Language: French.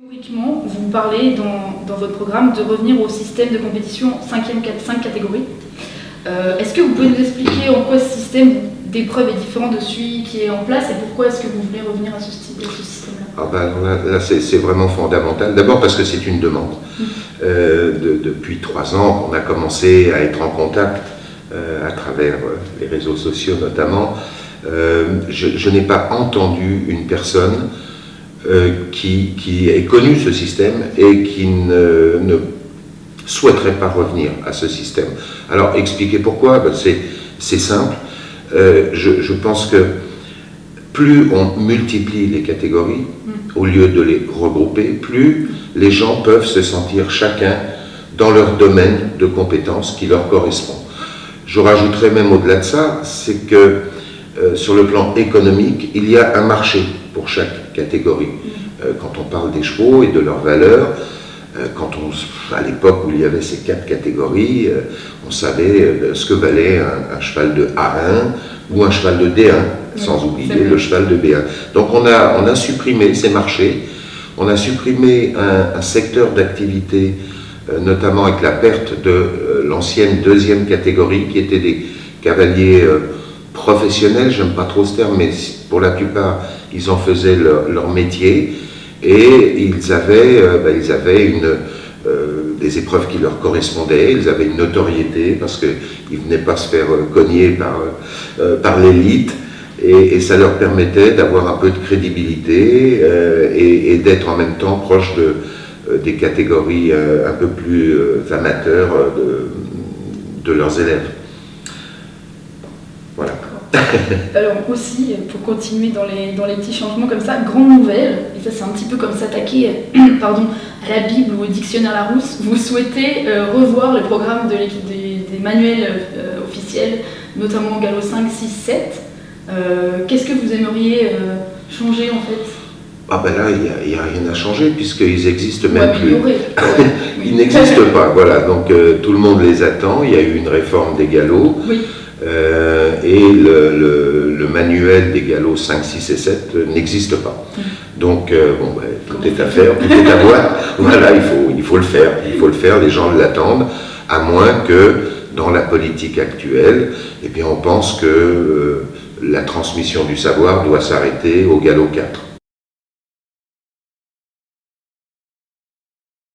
Théoriquement, vous parlez dans votre programme de revenir au système de compétition 5 catégories. Est-ce que vous pouvez nous expliquer en quoi ce système d'épreuves est différent de celui qui est en place et pourquoi est-ce que vous voulez revenir à ce système-là? Là c'est vraiment fondamental. D'abord parce que c'est une demande. Depuis 3 ans, on a commencé à être en contact à travers les réseaux sociaux notamment. Je n'ai pas entendu une personne qui ait connu ce système et qui ne souhaiterait pas revenir à ce système. Alors expliquez pourquoi, c'est simple. Je pense que plus on multiplie les catégories, au lieu de les regrouper, plus les gens peuvent se sentir chacun dans leur domaine de compétences qui leur correspond. Je rajouterais même au-delà de ça, c'est que sur le plan économique, il y a un marché pour chaque catégorie. Quand on parle des chevaux et de leurs valeurs, à l'époque où il y avait ces 4 catégories, on savait ce que valait un cheval de A1 ou un cheval de D1, sans oublier le cheval de B1. Donc on a supprimé ces marchés, on a supprimé un secteur d'activité, notamment avec la perte de l'ancienne 2e catégorie, qui était des cavaliers professionnels, j'aime pas trop ce terme, mais pour la plupart, ils en faisaient leur métier, et ils avaient des épreuves qui leur correspondaient, ils avaient une notoriété parce qu'ils ne venaient pas se faire cogner par l'élite, et ça leur permettait d'avoir un peu de crédibilité et d'être en même temps proche des catégories un peu plus amateurs de leurs élèves. Voilà. Alors aussi, pour continuer dans les petits changements comme ça, grande nouvelle, et ça c'est un petit peu comme s'attaquer à la Bible ou au dictionnaire Larousse, vous souhaitez revoir le programme des manuels officiels, notamment au galop 5, 6, 7. Qu'est-ce que vous aimeriez changer en fait? Là, il n'y a rien à changer puisqu'ils n'existent même plus. Ils Oui. n'existent pas, voilà. Donc tout le monde les attend. Il y a eu une réforme des galops. Oui. Et le manuel des galops 5, 6 et 7 n'existe pas. Donc tout est à faire, tout est à voir. Voilà, il faut le faire. Il faut le faire, les gens l'attendent, à moins que dans la politique actuelle, on pense que la transmission du savoir doit s'arrêter au galop 4.